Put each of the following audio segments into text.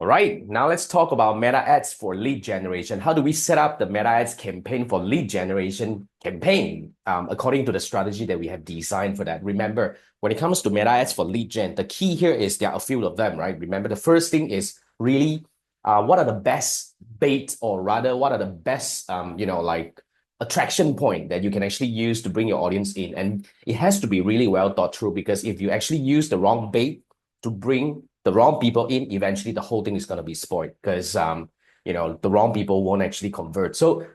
All right, now let's talk about meta ads for lead generation. How do we set up the meta ads campaign for lead generation campaign according to the strategy that we have designed for that? Remember, when it comes to meta ads for lead gen, the key here is there are a few of them, right? Remember, the first thing is really what are the best bait, or rather, what are the best, like attraction point that you can actually use to bring your audience in. And it has to be really well thought through, because if you actually use the wrong bait to bring the wrong people in, eventually the whole thing is going to be spoiled, because the wrong people won't actually convert. So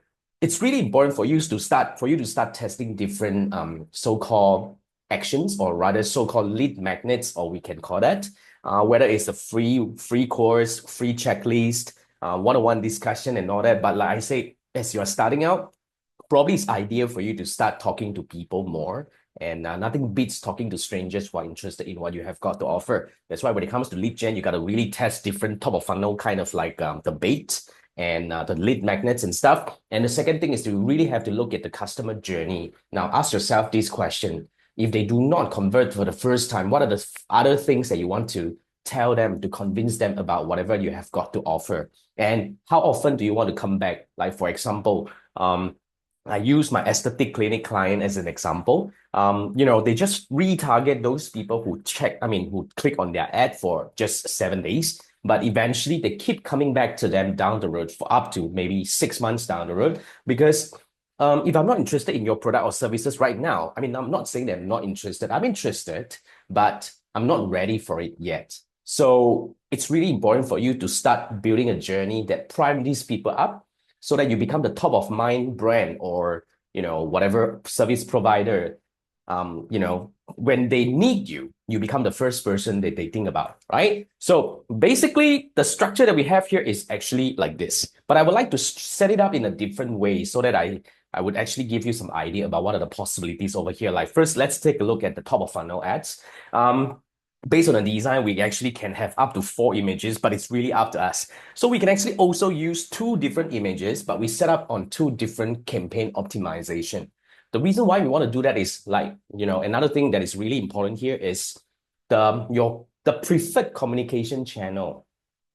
it's really important for you to start testing different so-called actions, or rather so-called lead magnets, or we can call that, whether it's a free course, free checklist, one-on-one discussion and all that. But like I say, as you're starting out, probably it's ideal for you to start talking to people more. And nothing beats talking to strangers who are interested in what you have got to offer. That's why when it comes to lead gen, you got to really test different top of funnel kind of like the bait and the lead magnets and stuff. And the second thing is to really have to look at the customer journey. Now, ask yourself this question. If they do not convert for the first time, what are the other things that you want to tell them to convince them about whatever you have got to offer? And how often do you want to come back? Like, for example, I use my aesthetic clinic client as an example. They just retarget those people who click on their ad for just 7 days, but eventually they keep coming back to them down the road for up to maybe 6 months down the road. Because if I'm not interested in your product or services right now, I mean, I'm not saying that I'm not interested. I'm interested, but I'm not ready for it yet. So it's really important for you to start building a journey that prime these people up, so that you become the top of mind brand, or whatever service provider. When they need you, you become the first person that they think about, right? So basically, the structure that we have here is actually like this, but I would like to set it up in a different way, so that I would actually give you some idea about what are the possibilities over here. Like, first, let's take a look at the top of funnel ads. Based on the design, we actually can have up to 4 images, but it's really up to us. So we can actually also use 2 different images, but we set up on 2 different campaign optimization. The reason why we want to do that is, like, another thing that is really important here is the preferred communication channel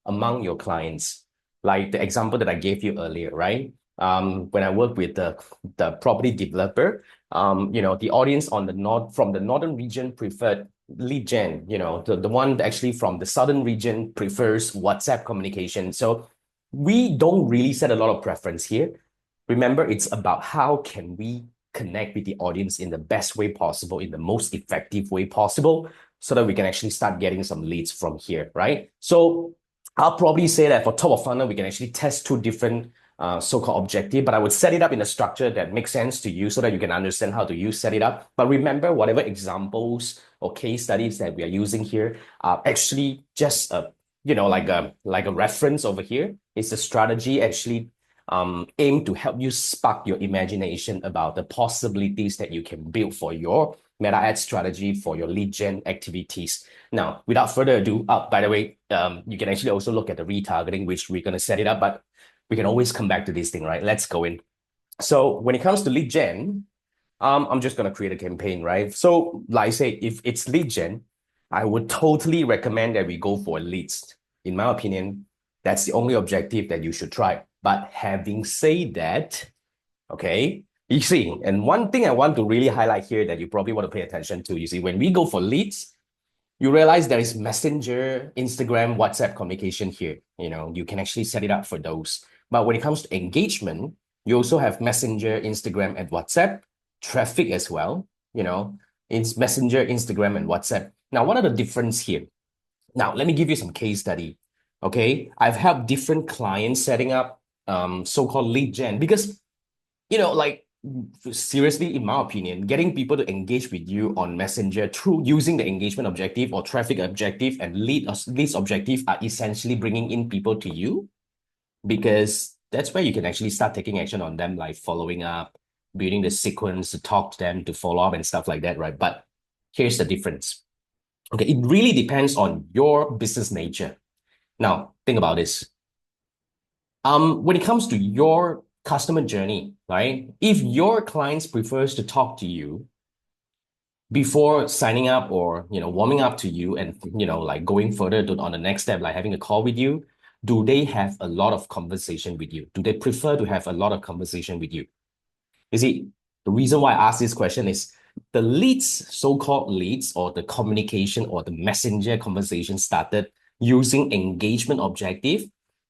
among your clients. Like the example that I gave you earlier, right? When I work with the property developer, the audience on from the northern region preferred lead gen. The one actually from the southern region prefers WhatsApp communication. So we don't really set a lot of preference here. Remember, it's about how can we connect with the audience in the best way possible, in the most effective way possible, so that we can actually start getting some leads from here, right? So I'll probably say that for top of funnel, we can actually test 2 different so-called objective, but I would set it up in a structure that makes sense to you, so that you can understand how to set it up. But remember, whatever examples or case studies that we are using here are actually just like a reference over here. It's a strategy actually aimed to help you spark your imagination about the possibilities that you can build for your meta ad strategy for your lead gen activities. Now, without further ado, by the way, you can actually also look at the retargeting, which we're going to set it up, but we can always come back to this thing, right? Let's go in. So when it comes to lead gen, I'm just going to create a campaign, right? So like I say, if it's lead gen, I would totally recommend that we go for leads. In my opinion, that's the only objective that you should try. But having said that, okay, you see, and one thing I want to really highlight here that you probably want to pay attention to, you see, when we go for leads, you realize there is Messenger, Instagram, WhatsApp communication here. You can actually set it up for those. But when it comes to engagement, you also have Messenger, Instagram, and WhatsApp, traffic as well. It's Messenger, Instagram, and WhatsApp. Now, what are the difference here? Now, let me give you some case study. Okay, I've helped different clients setting up so-called lead gen, because like, seriously, in my opinion, getting people to engage with you on Messenger through using the engagement objective or traffic objective and leads objective are essentially bringing in people to you, because that's where you can actually start taking action on them, like following up, building the sequence to talk to them, to follow up and stuff like that, right? But here's the difference. Okay, it really depends on your business nature. Now, think about this. When it comes to your customer journey, right? If your clients prefers to talk to you before signing up, or warming up to you, and like going further on the next step, like having a call with you, do they have a lot of conversation with you? Do they prefer to have a lot of conversation with you? You see, the reason why I ask this question is the leads, so-called leads, or the communication or the messenger conversation started using engagement objective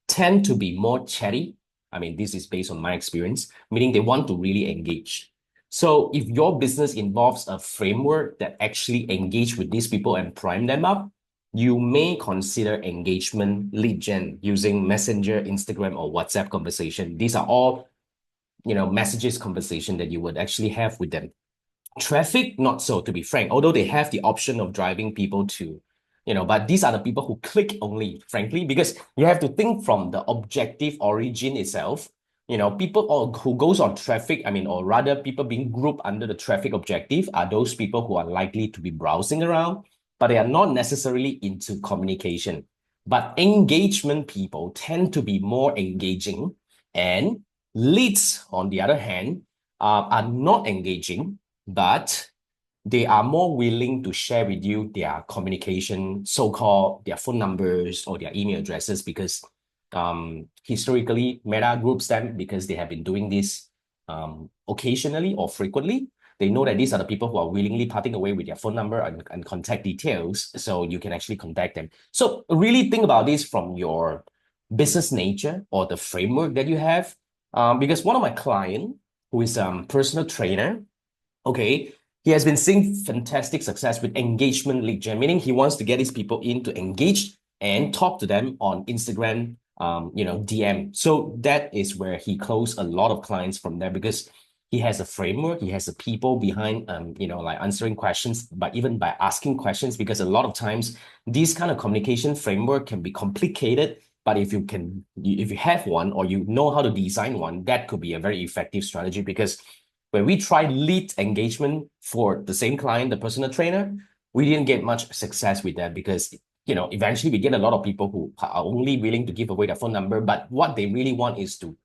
tend to be more chatty. I mean, this is based on my experience, meaning they want to really engage. So if your business involves a framework that actually engage with these people and prime them up, you may consider engagement lead gen using Messenger, Instagram, or WhatsApp conversation. These are all messages conversation that you would actually have with them. Traffic, not so, to be frank, although they have the option of driving people to, but these are the people who click only, frankly, because you have to think from the objective origin itself. People who goes on traffic, I mean, or rather people being grouped under the traffic objective are those people who are likely to be browsing around, but they are not necessarily into communication. But engagement people tend to be more engaging, and leads, on the other hand, are not engaging, but they are more willing to share with you their communication, so-called their phone numbers or their email addresses, because historically, Meta groups them because they have been doing this occasionally or frequently. They know that these are the people who are willingly parting away with their phone number and contact details, so you can actually contact them. So really think about this from your business nature or the framework that you have. Because one of my client, who is a personal trainer, okay, he has been seeing fantastic success with engagement lead gen, meaning he wants to get his people in to engage and talk to them on Instagram, DM. So that is where he closed a lot of clients from there, because he has a framework, he has the people behind, like answering questions, but even by asking questions, because a lot of times these kind of communication framework can be complicated. But if you have one, or you know how to design one, that could be a very effective strategy. Because when we tried lead engagement for the same client, the personal trainer, we didn't get much success with that, because eventually we get a lot of people who are only willing to give away their phone number, but what they really want is to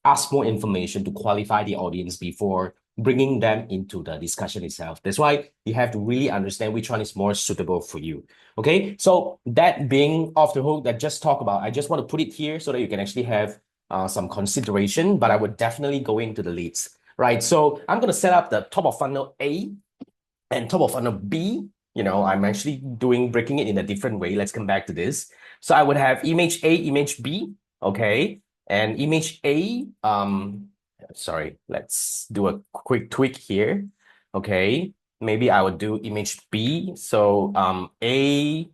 ask more information to qualify the audience before bringing them into the discussion itself. That's why you have to really understand which one is more suitable for you. Okay, so that being off the hook, that just talk about, I just want to put it here so that you can actually have some consideration, but I would definitely go into the leads. Right, so I'm going to set up the top of funnel A and top of funnel B. I'm actually breaking it in a different way. Let's come back to this. So I would have image A, image B, okay? And image A, sorry, let's do a quick tweak here, okay? Maybe I would do image B. So A,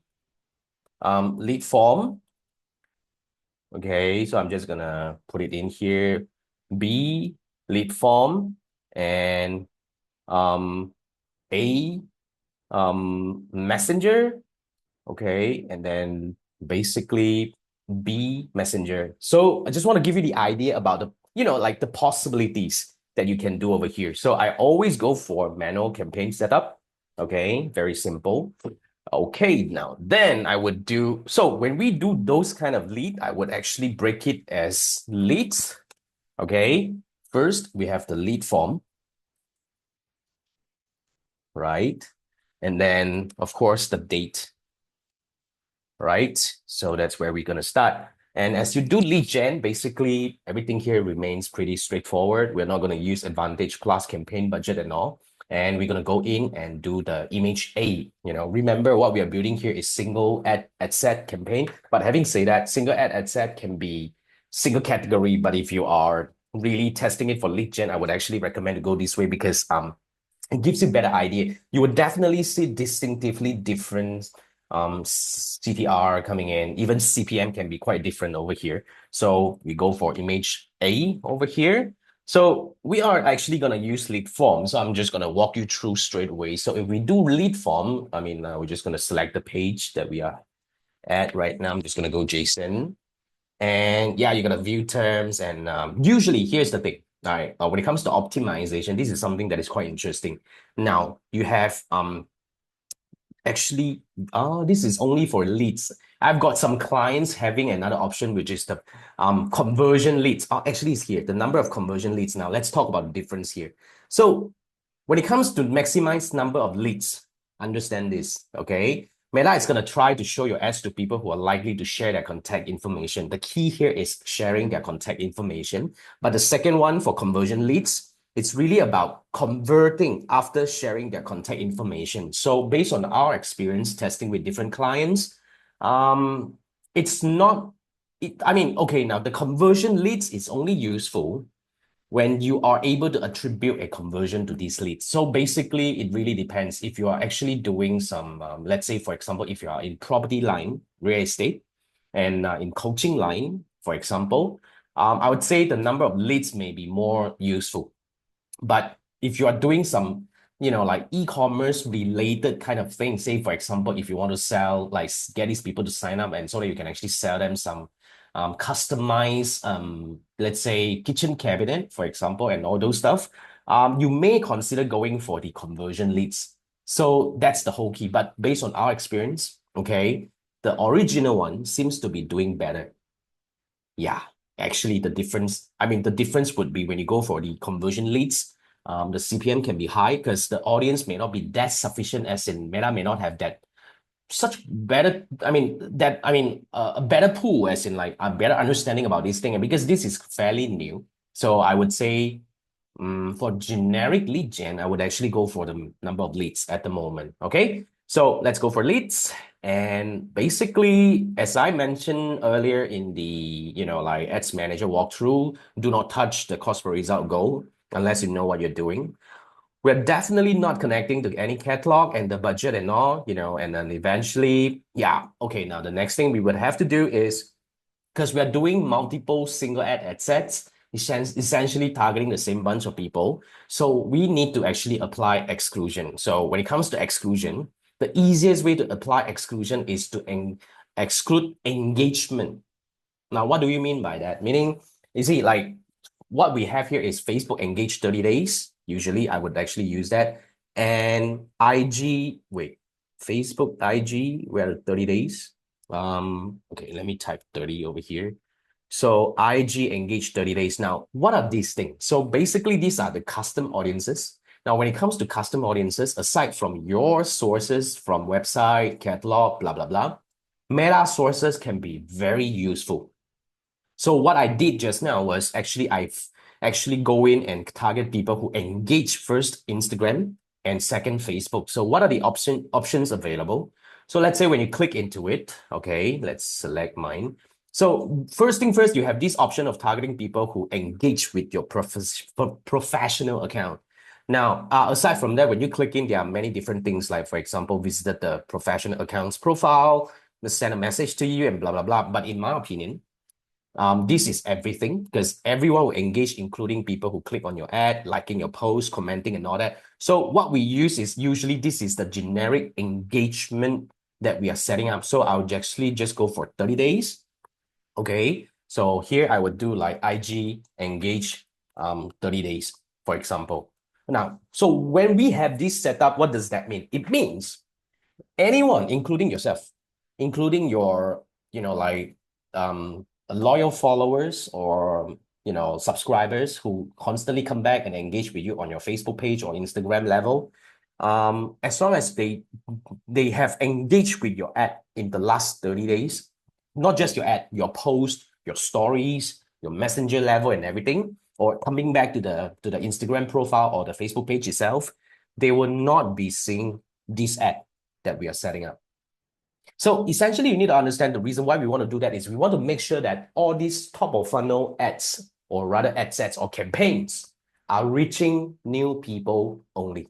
lead form, okay? So I'm just gonna put it in here. B, lead form, and A, messenger, okay, and then basically B, messenger. So I just want to give you the idea about like the possibilities that you can do over here. So I always go for manual campaign setup, okay, very simple. Okay, now then I would do, so when we do those kind of lead, I would actually break it as leads. Okay, first we have the lead form, right? And then, of course, the date, right? So that's where we're going to start. And as you do lead gen, basically everything here remains pretty straightforward. We're not going to use Advantage Plus campaign budget and all. And we're going to go in and do the image A. Remember what we are building here is single ad set campaign. But having said that, single ad set can be single category. But if you are really testing it for lead gen, I would actually recommend to go this way, because it gives you a better idea. You would definitely see distinctively different CTR coming in. Even CPM can be quite different over here. So we go for image A over here. So we are actually going to use lead form. So I'm just going to walk you through straight away. So if we do lead form, I mean, we're just going to select the page that we are at right now. I'm just going to go JSON. And yeah, you're going to view terms. And usually, here's the thing. All right, when it comes to optimization, this is something that is quite interesting. Now, you have actually, this is only for leads. I've got some clients having another option, which is the conversion leads. Actually, it's here, the number of conversion leads. Now, let's talk about the difference here. So when it comes to maximize number of leads, understand this, okay? Meta is going to try to show your ads to people who are likely to share their contact information. The key here is sharing their contact information. But the second one for conversion leads, it's really about converting after sharing their contact information. So based on our experience testing with different clients, it's not, I mean, okay, now the conversion leads is only useful when you are able to attribute a conversion to these leads. So basically, it really depends. If you are actually doing some, let's say, for example, if you are in property line, real estate, and in coaching line, for example, I would say the number of leads may be more useful. But if you are doing some, like e-commerce related kind of thing, say, for example, if you want to sell, like get these people to sign up and so that you can actually sell them some customized, let's say, kitchen cabinet, for example, and all those stuff, you may consider going for the conversion leads. So that's the whole key. But based on our experience, okay, the original one seems to be doing better. Yeah, actually the difference would be when you go for the conversion leads, the CPM can be high because the audience may not be that sufficient, as in Meta may not have that such better, a better pool, as in like a better understanding about this thing. And because this is fairly new, so I would say for generic lead gen, I would actually go for the number of leads at the moment. Okay, so let's go for leads. And basically, as I mentioned earlier in the, like Ads Manager walkthrough, do not touch the cost per result goal unless you know what you're doing. We're definitely not connecting to any catalog and the budget and all, and then eventually, yeah, okay, now the next thing we would have to do is, because we are doing multiple single ad sets, essentially targeting the same bunch of people. So we need to actually apply exclusion. So when it comes to exclusion, the easiest way to apply exclusion is to exclude engagement. Now, what do you mean by that? Meaning, you see, like what we have here is Facebook engage 30 days. Usually I would actually use that. And Facebook IG, we're at 30 days. Okay, let me type 30 over here. So IG engage 30 days. Now, what are these things? So basically, these are the custom audiences. Now, when it comes to custom audiences, aside from your sources from website, catalog, blah, blah, blah, meta sources can be very useful. So what I did just now was I've actually go in and target people who engage first Instagram and second Facebook. So what are the options available? So let's say when you click into it, okay, let's select mine. So first thing first, you have this option of targeting people who engage with your professional account. Now, aside from that, when you click in, there are many different things, like, for example, visit the professional account's profile, they send a message to you and blah, blah, blah. But in my opinion, this is everything, because everyone will engage, including people who click on your ad, liking your post, commenting and all that. So what we use is usually this is the generic engagement that we are setting up. So I'll actually just go for 30 days. Okay, so here I would do like IG engage 30 days, for example. Now, so when we have this set up, what does that mean? It means anyone, including yourself, including your, loyal followers or, subscribers who constantly come back and engage with you on your Facebook page or Instagram level, as long as they have engaged with your ad in the last 30 days, not just your ad, your post, your stories, your messenger level and everything, or coming back to the Instagram profile or the Facebook page itself, they will not be seeing this ad that we are setting up. So essentially, you need to understand the reason why we want to do that is we want to make sure that all these top of funnel ads, or rather ad sets or campaigns, are reaching new people only.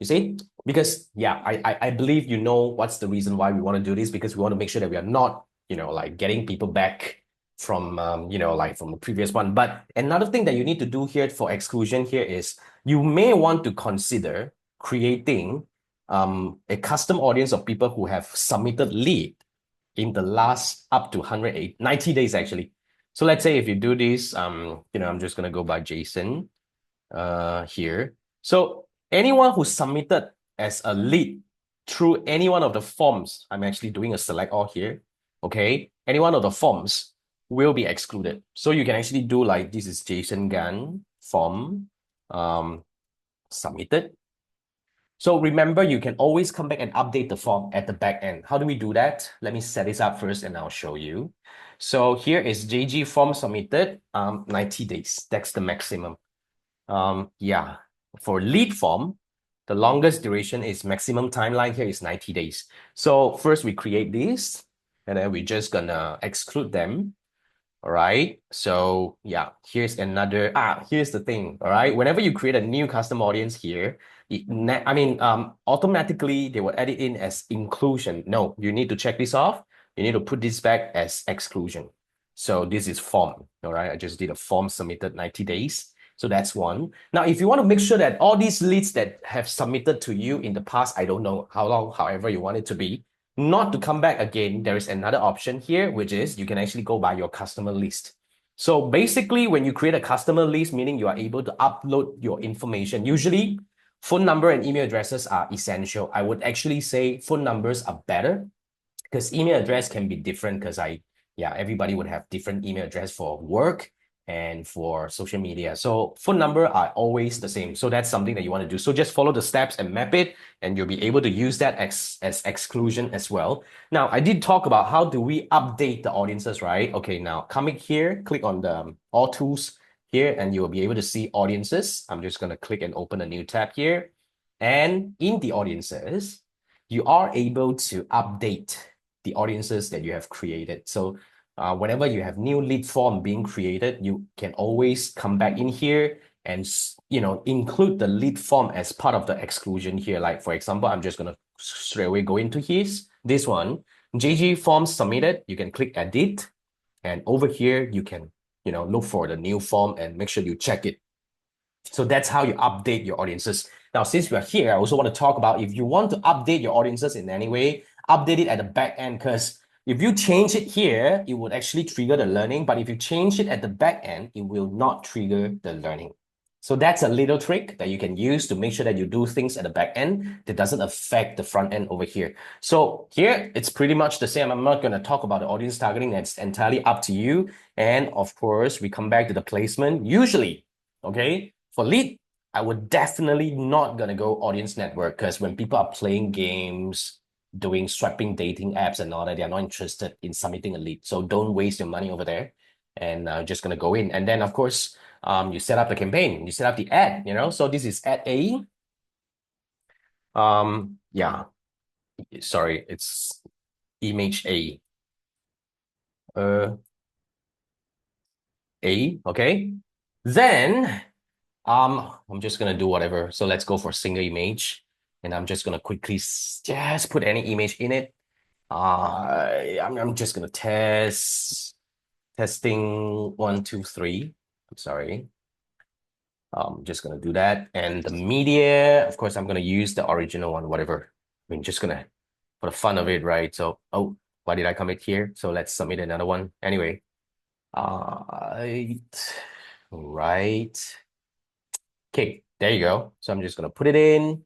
You see? Because yeah, I believe you know what's the reason why we want to do this, because we want to make sure that we are not, like getting people back from like from the previous one. But another thing that you need to do here for exclusion here is you may want to consider creating a custom audience of people who have submitted lead in the last up to 190 days actually. So let's say if you do this, I'm just gonna go by Jason here. So anyone who submitted as a lead through any one of the forms, I'm actually doing a select all here, okay? Any one of the forms will be excluded. So you can actually do like, this is Jason Gan form, submitted. So remember, you can always come back and update the form at the back end. How do we do that? Let me set this up first and I'll show you. So here is JG form submitted, 90 days. That's the maximum. Yeah, for lead form, the longest duration is maximum timeline here is 90 days. So first we create this and then we're just gonna exclude them. All right. So yeah, here's another, here's the thing. All right. Whenever you create a new custom audience here, automatically they will add it in as inclusion. No, you need to check this off. You need to put this back as exclusion. So this is form. All right. I just did a form submitted 90 days. So that's one. Now, if you want to make sure that all these leads that have submitted to you in the past, I don't know how long, however you want it to be, not to come back again, there is another option here, which is you can actually go by your customer list. So basically, when you create a customer list, meaning you are able to upload your information, usually phone number and email addresses are essential. I would actually say phone numbers are better because email address can be different because everybody would have different email address for work and for social media. So phone number are always the same. So that's something that you want to do. So just follow the steps and map it, and you'll be able to use that as exclusion as well. Now, I did talk about how do we update the audiences, right? Okay, now coming here, click on the all tools here, and you'll be able to see audiences. I'm just going to click and open a new tab here. And in the audiences, you are able to update the audiences that you have created. So whenever you have new lead form being created, you can always come back in here and include the lead form as part of the exclusion here. Like for example, I'm just gonna straight away go into this one, JG form submitted. You can click edit, and over here you can look for the new form and make sure you check it. So that's how you update your audiences. Now, since we are here, I also want to talk about if you want to update your audiences in any way, update it at the back end, because if you change it here, it would actually trigger the learning. But if you change it at the back end, it will not trigger the learning. So that's a little trick that you can use to make sure that you do things at the back end that doesn't affect the front end over here. So here, it's pretty much the same. I'm not going to talk about the audience targeting. That's entirely up to you. And of course, we come back to the placement. Usually, okay, for lead, I would definitely not gonna go audience network because when people are playing games, doing swiping dating apps and all that, they're not interested in submitting a lead. So don't waste your money over there. And just gonna go in. And then of course, you set up the campaign, you set up the ad, So this is ad A. Yeah, sorry, it's image A. Okay. Then I'm just gonna do whatever. So let's go for single image, and I'm just gonna quickly just put any image in it. I'm just gonna testing 1, 2, 3. I'm sorry. I'm just gonna do that, and the media, of course, I'm gonna use the original one, whatever. I mean, just gonna for the fun of it, right? So, oh, why did I commit here? So let's submit another one. Anyway, right. Okay, there you go. So I'm just gonna put it in.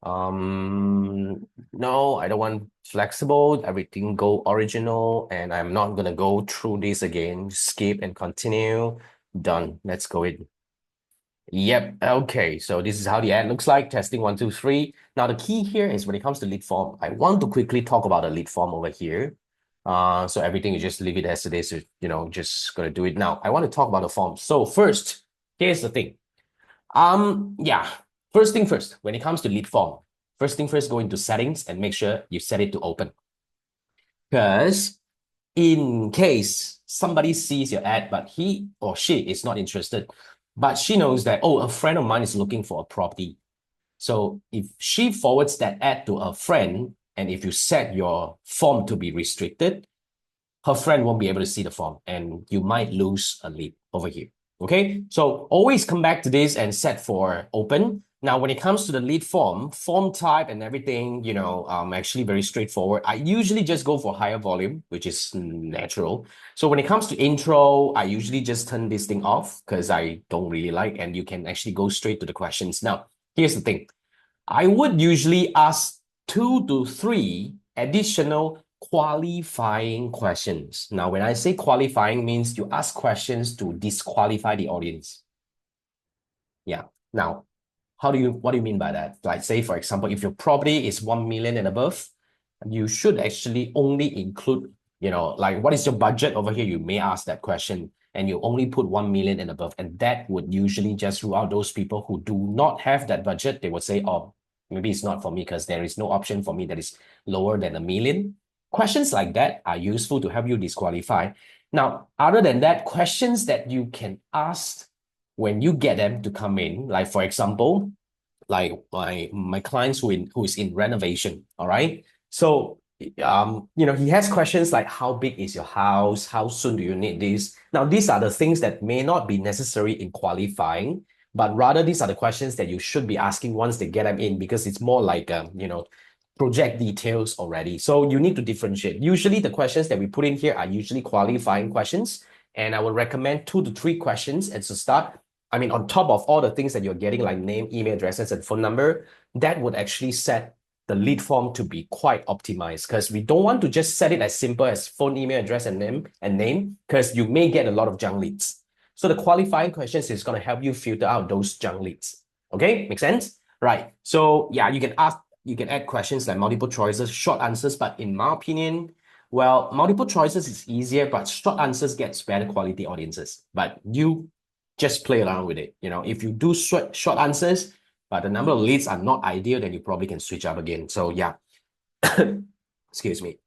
No, I don't want flexible. Everything go original, and I'm not gonna go through this again. Skip and continue. Done. Let's go in. Yep. Okay. So this is how the ad looks like. Testing 1, 2, 3. Now the key here is when it comes to lead form, I want to quickly talk about the lead form over here. So everything you just leave it as it is. Just gonna do it now. I want to talk about the form. So first, here's the thing. Yeah. First thing first, when it comes to lead form, first thing first, go into settings and make sure you set it to open. Because in case somebody sees your ad, but he or she is not interested, but she knows that, oh, a friend of mine is looking for a property. So if she forwards that ad to a friend, and if you set your form to be restricted, her friend won't be able to see the form and you might lose a lead over here. Okay, so always come back to this and set for open. Now, when it comes to the lead form type and everything, actually very straightforward. I usually just go for higher volume, which is natural. So when it comes to intro, I usually just turn this thing off because I don't really like, and you can actually go straight to the questions. Now, here's the thing. I would usually ask 2 to 3 additional qualifying questions. Now, when I say qualifying means you ask questions to disqualify the audience. Yeah. Now, what do you mean by that? Like say, for example, if your property is 1 million and above, you should actually only include, like what is your budget over here? You may ask that question and you only put 1 million and above. And that would usually just rule out those people who do not have that budget. They would say, oh, maybe it's not for me because there is no option for me that is lower than 1 million. Questions like that are useful to help you disqualify. Now, other than that, questions that you can ask when you get them to come in, like for example, like my clients who is in renovation, all right? So he has questions like how big is your house? How soon do you need this? Now, these are the things that may not be necessary in qualifying, but rather these are the questions that you should be asking once they get them in, because it's more like project details already. So you need to differentiate. Usually the questions that we put in here are usually qualifying questions, and I would recommend 2 to 3 questions as a start. I mean, on top of all the things that you're getting, like name, email addresses, and phone number, that would actually set the lead form to be quite optimized, because we don't want to just set it as simple as phone, email address, and name, because you may get a lot of junk leads. So the qualifying questions is going to help you filter out those junk leads. Okay, make sense? Right. So yeah, you can add questions like multiple choices, short answers, but in my opinion, well, multiple choices is easier, but short answers gets better quality audiences. But you just play around with it. If you do short answers, but the number of leads are not ideal, then you probably can switch up again. So yeah, excuse me.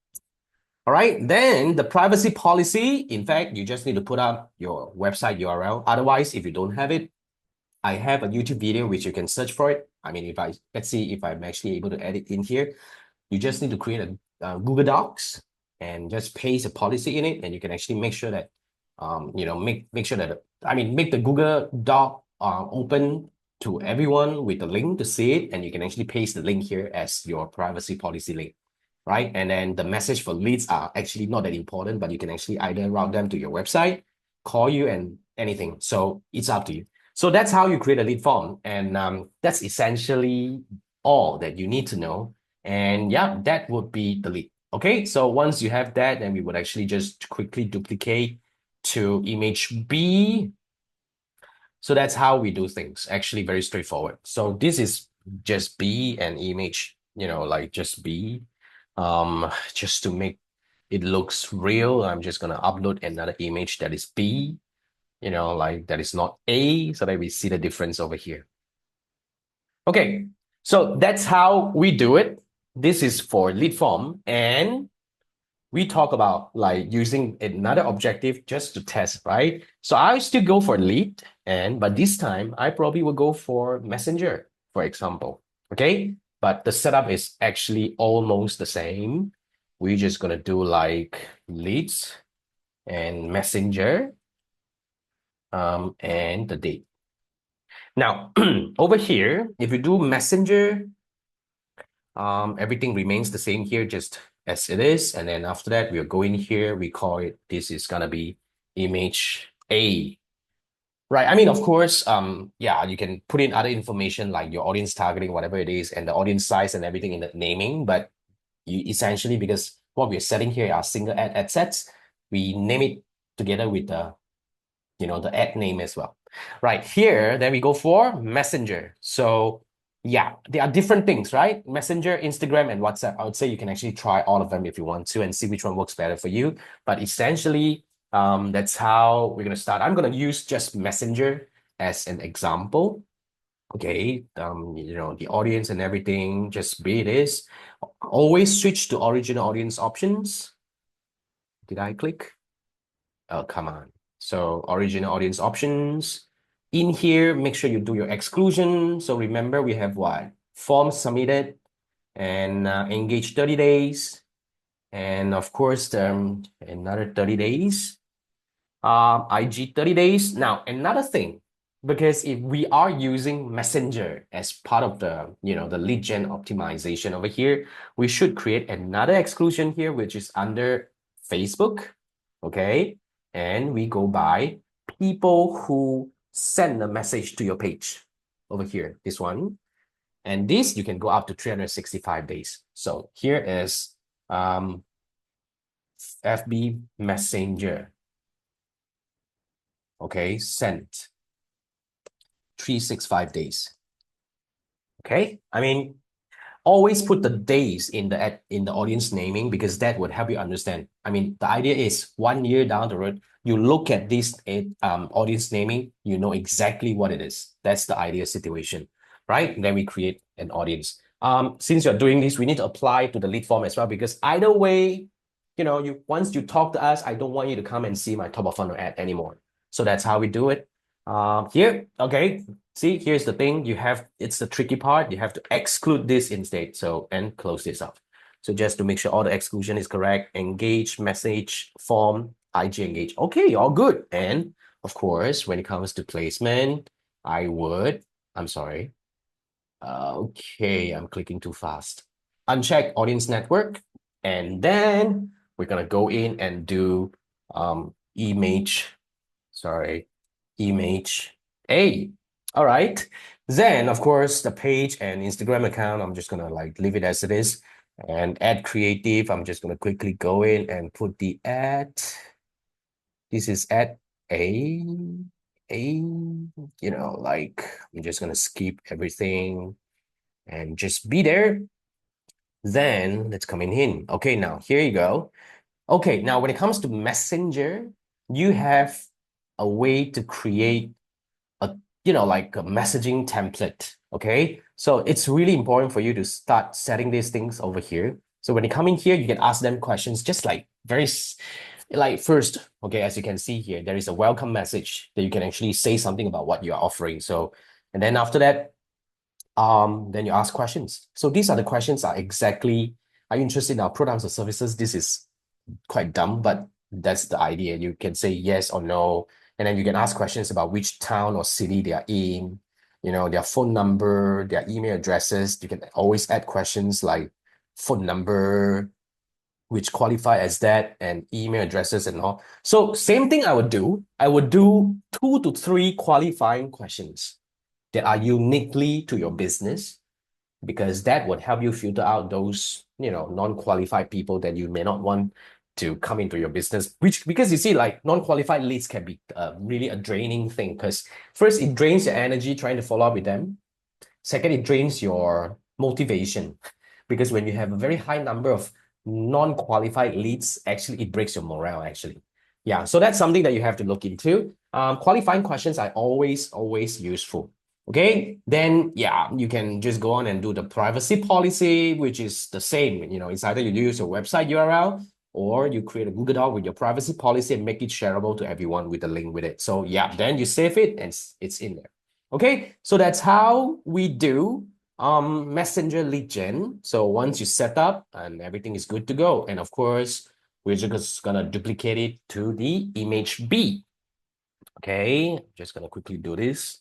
All right, then the privacy policy, in fact, you just need to put up your website URL. Otherwise, if you don't have it, I have a YouTube video which you can search for it. I mean, let's see if I'm actually able to edit in here. You just need to create a Google Docs and just paste a policy in it, and you can actually make sure that make sure that make the Google Doc open to everyone with the link to see it, and you can actually paste the link here as your privacy policy link, right? And then the message for leads are actually not that important, but you can actually either route them to your website, call you, and anything. So it's up to you. So that's how you create a lead form, and that's essentially all that you need to know. And yeah, that would be the lead. Okay, so once you have that, then we would actually just quickly duplicate to image B. So that's how we do things. Actually, very straightforward. So this is just B and image, like just B. Just to make it looks real, I'm just gonna upload another image that is B, like that is not A, so that we see the difference over here. Okay, so that's how we do it. This is for lead form, and we talk about like using another objective just to test, right? So I still go for lead, but this time I probably will go for messenger, for example. Okay, but the setup is actually almost the same. We're just gonna do like leads and messenger, and the date. Now over here, if you do messenger, everything remains the same here, just as it is. And then after that, we'll go in here, we call it, this is gonna be image A. Right. I mean, of course, yeah, you can put in other information like your audience targeting, whatever it is, and the audience size and everything in the naming. But you essentially, because what we're setting here are single ad sets, we name it together with the the ad name as well. Right here, then we go for Messenger. So yeah, there are different things, right? Messenger, Instagram, and WhatsApp. I would say you can actually try all of them if you want to and see which one works better for you. But essentially, that's how we're going to start. I'm going to use just Messenger as an example. Okay, the audience and everything, just be it is. Always switch to original audience options. Did I click? Oh, come on. So original audience options. In here, make sure you do your exclusion. So remember, we have what? Form submitted and engage 30 days. And of course, another 30 days. IG 30 days. Now, another thing, because if we are using Messenger as part of the lead gen optimization over here, we should create another exclusion here, which is under Facebook. Okay. And we go by people who send a message to your page over here, this one. And this, you can go up to 365 days. So here is FB Messenger. Okay, sent 365 days. Okay. I mean, always put the days in the audience naming because that would help you understand. I mean, the idea is 1 year down the road, you look at this audience naming, you know exactly what it is. That's the ideal situation, right? Then we create an audience. Since you're doing this, we need to apply to the lead form as well because either way, you once you talk to us, I don't want you to come and see my top of funnel ad anymore. So that's how we do it. Here, okay. See, here's the thing. It's the tricky part. You have to exclude this instead. So, and close this up. So just to make sure all the exclusion is correct, engage, message, form, IG engage. Okay, all good. And of course, when it comes to placement, I'm sorry. Okay, I'm clicking too fast. Uncheck audience network. And then we're gonna go in and do image, sorry, image A. All right. Then, of course, the page and Instagram account, I'm just gonna like leave it as it is. And add creative, I'm just gonna quickly go in and put the ad. This is ad A, like I'm just gonna skip everything and just be there. Then let's come in here. Okay, now here you go. Okay, now when it comes to Messenger, you have a way to create like a messaging template. Okay, so it's really important for you to start setting these things over here. So when you come in here, you can ask them questions just like like first, okay, as you can see here, there is a welcome message that you can actually say something about what you're offering. So, and then after that, then you ask questions. So these are the questions are you interested in our products or services? This is quite dumb, but that's the idea. You can say yes or no, and then you can ask questions about which town or city they are in, their phone number, their email addresses. You can always add questions like phone number, which qualify as that, and email addresses and all. So same thing I would do. I would do 2 to 3 qualifying questions that are uniquely to your business because that would help you filter out those, non-qualified people that you may not want to come into your business, because you see, like non-qualified leads can be really a draining thing because first, it drains your energy trying to follow up with them. Second, it drains your motivation because when you have a very high number of non-qualified leads, actually, it breaks your morale, actually. Yeah, so that's something that you have to look into. Qualifying questions are always useful. Okay, then yeah, you can just go on and do the privacy policy, which is the same. It's either you use your website URL or you create a Google Doc with your privacy policy and make it shareable to everyone with a link with it. So yeah, then you save it and it's in there. Okay, so that's how we do Messenger lead gen. So once you set up and everything is good to go, and of course, we're just gonna duplicate it to the image B. Okay, just gonna quickly do this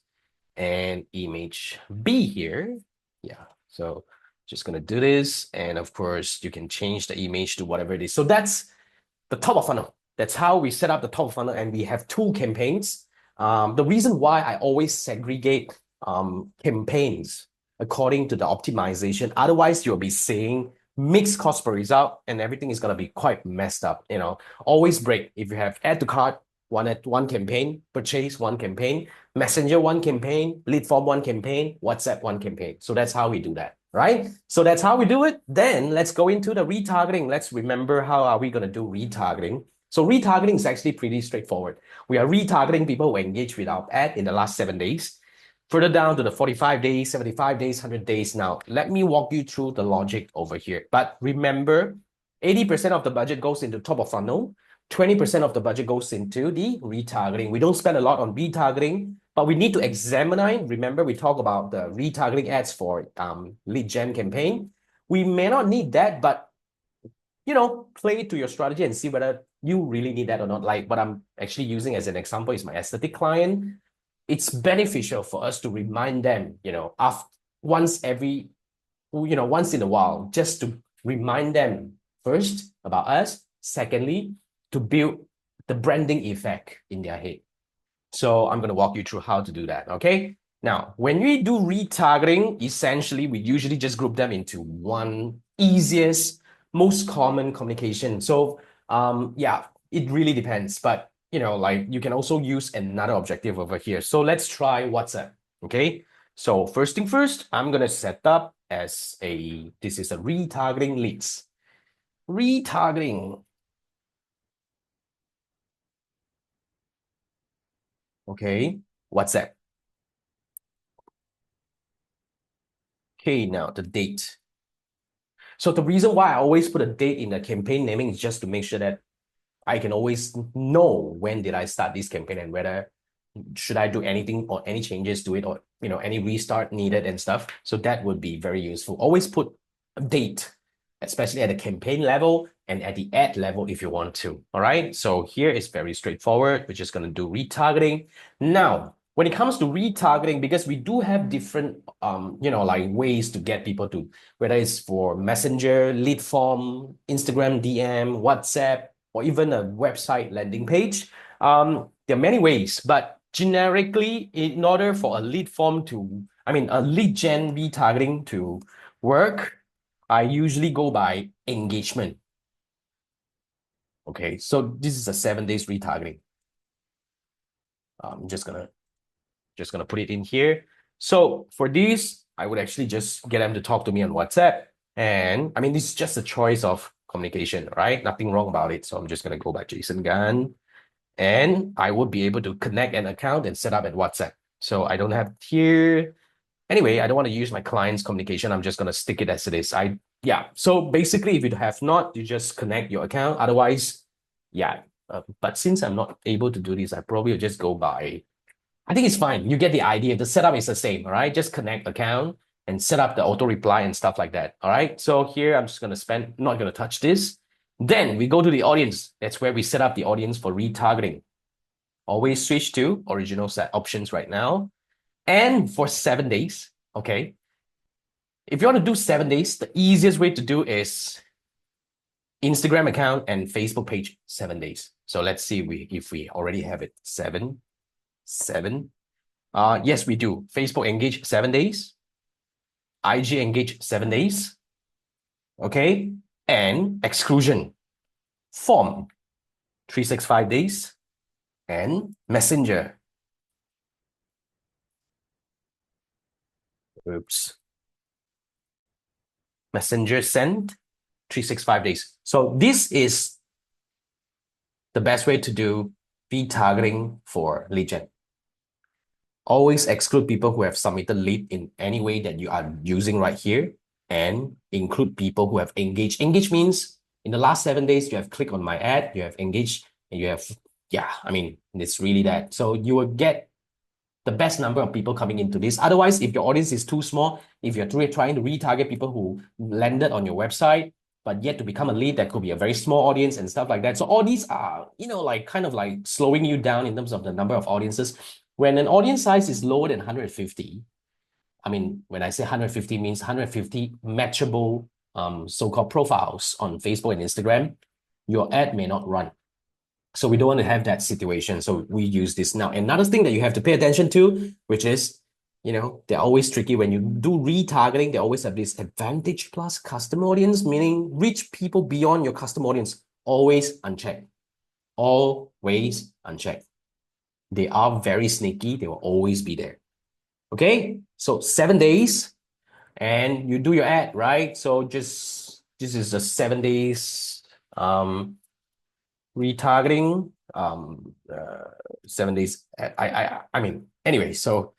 and image B here. Yeah, so just gonna do this, and of course, you can change the image to whatever it is. So that's the top of funnel. That's how we set up the top of funnel, and we have 2 campaigns. The reason why I always segregate campaigns according to the optimization, otherwise you'll be seeing mixed cost per result, and everything is gonna be quite messed up. Always break. If you have add to cart, one campaign, purchase 1 campaign, messenger 1 campaign, lead form 1 campaign, WhatsApp 1 campaign. So that's how we do that, right? So that's how we do it. Then let's go into the retargeting. Let's remember how are we going to do retargeting. So retargeting is actually pretty straightforward. We are retargeting people who engage with our ad in the last 7 days. Further down to the 45 days, 75 days, 100 days. Now, let me walk you through the logic over here. But remember, 80% of the budget goes into top of funnel. 20% of the budget goes into the retargeting. We don't spend a lot on retargeting, but we need to examine. Remember, we talk about the retargeting ads for lead gen campaign. We may not need that, but play to your strategy and see whether you really need that or not. Like what I'm actually using as an example is my aesthetic client. It's beneficial for us to remind them, once in a while, just to remind them first about us. Secondly, to build the branding effect in their head. So I'm going to walk you through how to do that, okay? Now, when we do retargeting, essentially, we usually just group them into one easiest, most common communication. So, yeah, it really depends. But, like you can also use another objective over here. So let's try WhatsApp, okay? So first thing first, I'm going to set up as this is a retargeting leads. Retargeting. Okay, what's that? Okay, now the date. So the reason why I always put a date in the campaign naming is just to make sure that I can always know when did I start this campaign and whether should I do anything or any changes to it or any restart needed and stuff. So that would be very useful. Always put a date, especially at the campaign level and at the ad level if you want to. All right. So here is very straightforward. We're just going to do retargeting. Now, when it comes to retargeting, because we do have different like ways to get people to, whether it's for Messenger, lead form, Instagram DM, WhatsApp, or even a website landing page. There are many ways, but generically, in order for a lead form to, a lead gen retargeting to work, I usually go by engagement. Okay, so this is a 7 days retargeting. I'm just gonna put it in here. So for this, I would actually just get them to talk to me on WhatsApp. And this is just a choice of communication, right? Nothing wrong about it. So I'm just gonna go by Jason Gunn. And I would be able to connect an account and set up at WhatsApp. So I don't have here. Anyway, I don't want to use my client's communication. I'm just going to stick it as it is. Yeah. So basically, if you have not, you just connect your account. Otherwise, yeah. But since I'm not able to do this, I probably will just go by. I think it's fine. You get the idea. The setup is the same, all right? Just connect account and set up the auto reply and stuff like that. All right. So here I'm just going to not going to touch this. Then we go to the audience. That's where we set up the audience for retargeting. Always switch to original set options right now. And for 7 days, okay? If you want to do 7 days, the easiest way to do is Instagram account and Facebook page 7 days. So let's see if we already have it. 7. Yes, we do. Facebook engage 7 days. IG engage 7 days. Okay. And exclusion form 365 days. And Messenger. Oops. Messenger send 365 days. So this is the best way to do retargeting for lead gen. Always exclude people who have submitted lead in any way that you are using right here and include people who have engaged. Engage means in the last 7 days, you have clicked on my ad, you have engaged, and you have, it's really that. So you will get the best number of people coming into this. Otherwise, if your audience is too small, if you're trying to retarget people who landed on your website, but yet to become a lead, that could be a very small audience and stuff like that. So all these are, kind of like slowing you down in terms of the number of audiences. When an audience size is lower than 150, when I say 150 means 150 matchable so-called profiles on Facebook and Instagram, your ad may not run. So we don't want to have that situation. So we use this now. Another thing that you have to pay attention to, which is, they're always tricky. When you do retargeting, they always have this advantage plus custom audience, meaning reach people beyond your custom audience. Always unchecked. Always unchecked. They are very sneaky. They will always be there. Okay? So 7 days and you do your ad, right? So this is the 7 days retargeting 7 days. Anyway, so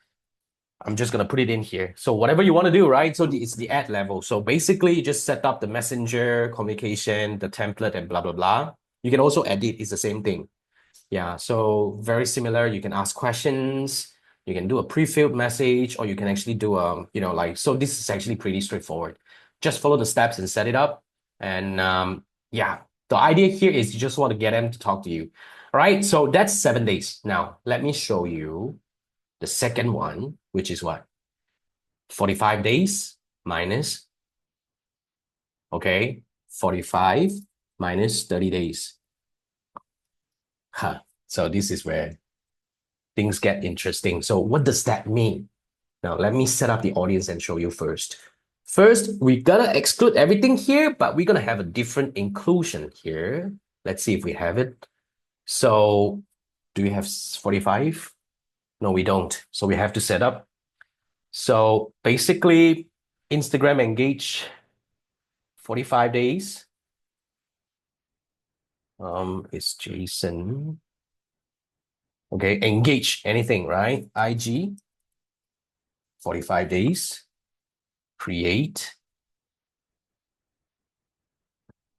I'm just gonna put it in here. So whatever you want to do, right? So it's the ad level. So basically you just set up the messenger communication, the template and blah, blah, blah. You can also edit, it's the same thing. Yeah, so very similar. You can ask questions, you can do a pre-filled message, or you can actually do so this is actually pretty straightforward. Just follow the steps and set it up. And yeah, the idea here is you just want to get them to talk to you. All right, so that's 7 days. Now, let me show you the second one, which is what? 45 days minus, okay, 45 minus 30 days. So this is where things get interesting. So what does that mean? Now, let me set up the audience and show you first. First, we're gonna exclude everything here, but we're gonna have a different inclusion here. Let's see if we have it. So do we have 45? No, we don't. So we have to set up So basically, Instagram engage 45 days. It's Jason. Okay, engage anything, right? IG 45 days. Create.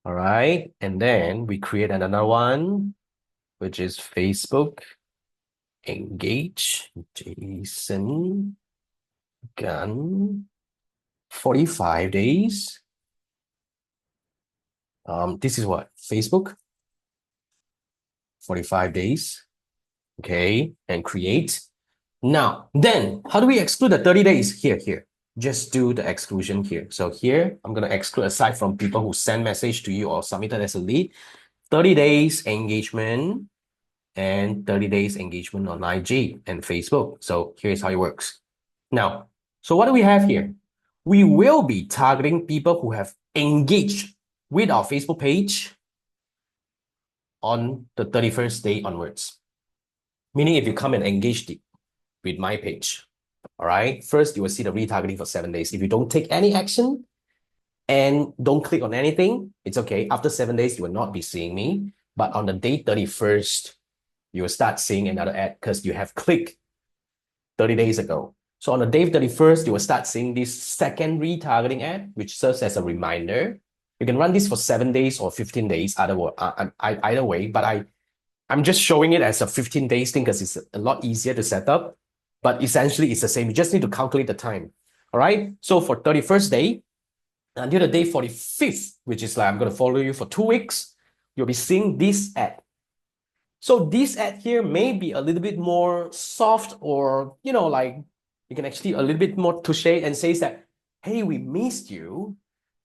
All right. And then we create another one, which is Facebook. Engage. Jason Gun. 45 days. This is what? Facebook. 45 days. Okay. And create. Now, then, how do we exclude the 30 days? Here. Just do the exclusion here. So here, I'm going to exclude aside from people who send message to you or submitted as a lead, 30 days engagement and 30 days engagement on IG and Facebook. So here's how it works. Now, so what do we have here? We will be targeting people who have engaged with our Facebook page on the 31st day onwards. Meaning if you come and engage with my page, all right, first you will see the retargeting for 7 days. If you don't take any action and don't click on anything, it's okay. After 7 days, you will not be seeing me. But on the day 31st, you will start seeing another ad because you have clicked 30 days ago. So on the day 31st, you will start seeing this second retargeting ad, which serves as a reminder. You can run this for 7 days or 15 days, either way, but I'm just showing it as a 15 days thing because it's a lot easier to set up. But essentially, it's the same. You just need to calculate the time. All right. So for 31st day, until the day 45th, which is like I'm going to follow you for 2 weeks, you'll be seeing this ad. So this ad here may be a little bit more soft or, like you can actually a little bit more touche and says that, hey, we missed you.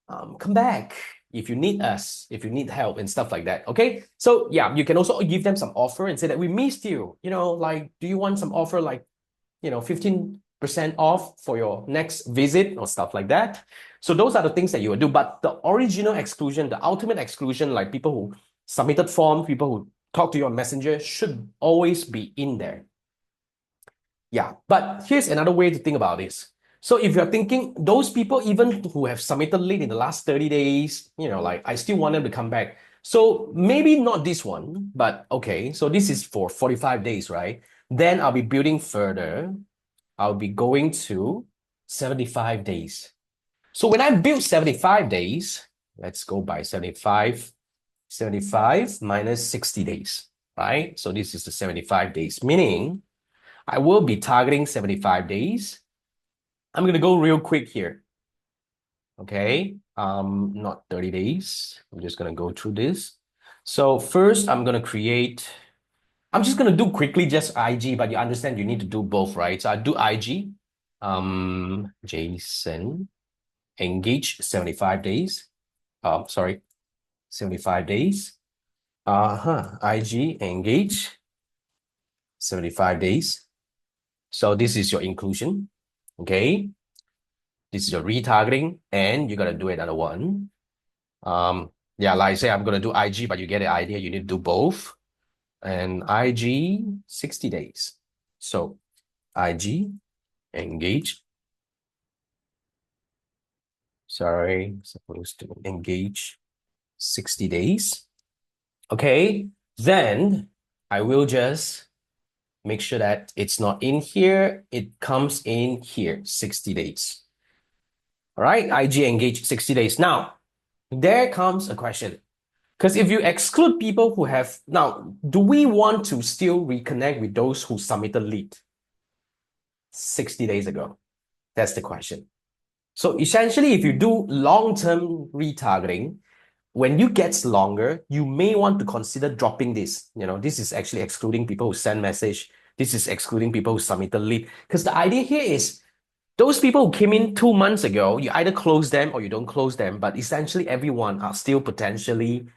Come back if you need us, if you need help and stuff like that. Okay. So yeah, you can also give them some offer and say that we missed you. Like, do you want some offer like, 15% off for your next visit or stuff like that. So those are the things that you will do. But the original exclusion, the ultimate exclusion, like people who submitted form, people who talk to you on Messenger should always be in there. Yeah, but here's another way to think about this. So if you're thinking those people, even who have submitted lead in the last 30 days, like I still want them to come back. So maybe not this one, but okay. So this is for 45 days, right? Then I'll be building further. I'll be going to 75 days. So when I build 75 days, let's go by 75 minus 60 days, right? So this is the 75 days, meaning I will be targeting 75 days. I'm going to go real quick here. Okay. Not 30 days. I'm just going to go through this. So first I'm going to create, I'm just going to do quickly just IG, but you understand you need to do both, right? So I do IG, Jason, engage 75 days. 75 days. IG, engage 75 days. So this is your inclusion, okay? This is your retargeting, and you got to do another one. Yeah, like I say, I'm going to do IG, but you get the idea. You need to do both. And IG, 60 days. So IG, engage. Sorry, supposed to engage 60 days. Okay, then I will just make sure that it's not in here. It comes in here, 60 days. All right, IG engage 60 days. Now, there comes a question. Because if you exclude people who have, now, do we want to still reconnect with those who submitted lead 60 days ago? That's the question. So essentially, if you do long-term retargeting, when you get longer, you may want to consider dropping this. This is actually excluding people who send message. This is excluding people who submitted lead. Because the idea here is those people who came in 2 months ago, you either close them or you don't close them, but essentially everyone are still potentially,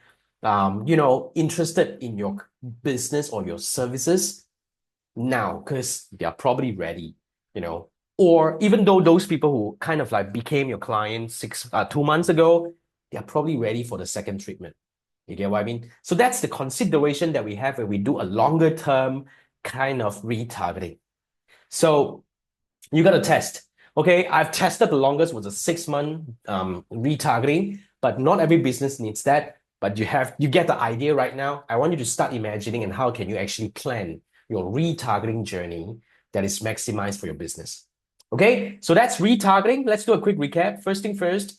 interested in your business or your services now because they are probably ready, or even though those people who kind of like became your client 2 months ago, they are probably ready for the second treatment. You get what I mean? So that's the consideration that we have when we do a longer term kind of retargeting. So you got to test. Okay, I've tested the longest was a 6-month retargeting, but not every business needs that. But you get the idea right now. I want you to start imagining and how can you actually plan your retargeting journey that is maximized for your business. Okay, so that's retargeting. Let's do a quick recap. First thing first,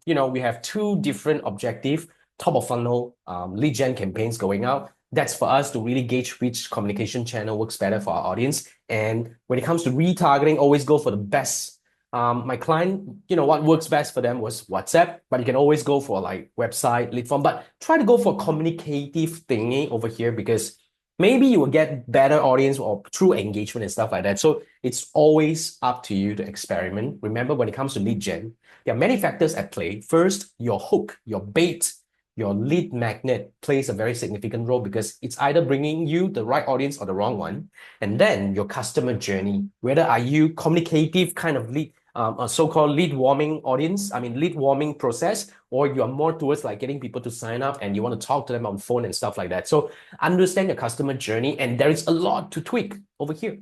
we have two different objectives, top of funnel lead gen campaigns going out. That's for us to really gauge which communication channel works better for our audience. And when it comes to retargeting, always go for the best. My client, what works best for them was WhatsApp, but you can always go for like website, lead form, but try to go for communicative thingy over here because maybe you will get better audience or true engagement and stuff like that. So it's always up to you to experiment. Remember, when it comes to lead gen, there are many factors at play. First, your hook, your bait, your lead magnet plays a very significant role because it's either bringing you the right audience or the wrong one. And then your customer journey, whether are you communicative kind of lead, a so-called lead warming audience, lead warming process, or you are more towards like getting people to sign up and you want to talk to them on phone and stuff like that. So understand your customer journey, and there is a lot to tweak over here.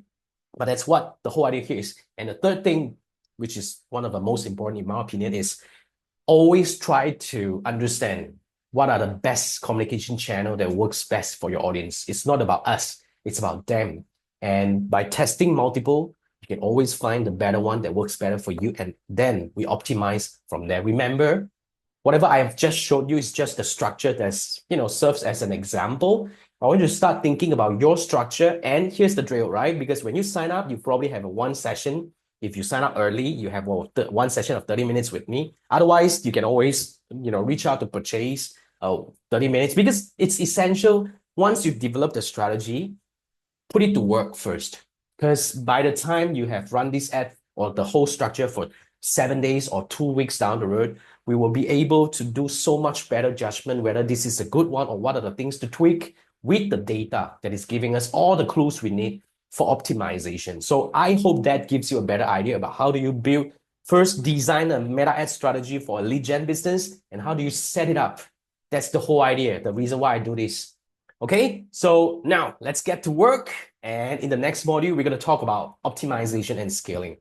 But that's what the whole idea here is. And the third thing, which is one of the most important in my opinion, is always try to understand what are the best communication channel that works best for your audience. It's not about us, it's about them. And by testing multiple, you can always find the better one that works better for you. And then we optimize from there. Remember, whatever I have just showed you is just the structure that's, serves as an example. I want you to start thinking about your structure. And here's the drill, right? Because when you sign up, you probably have a one session. If you sign up early, you have one session of 30 minutes with me. Otherwise, you can always, reach out to purchase 30 minutes because it's essential. Once you've developed the strategy, put it to work first. Because by the time you have run this ad or the whole structure for 7 days or 2 weeks down the road, we will be able to do so much better judgment whether this is a good one or what are the things to tweak with the data that is giving us all the clues we need for optimization. So I hope that gives you a better idea about how do you build, first design a meta ad strategy for a lead gen business, and how do you set it up. That's the whole idea, the reason why I do this. Okay, so now let's get to work. And in the next module, we're going to talk about optimization and scaling.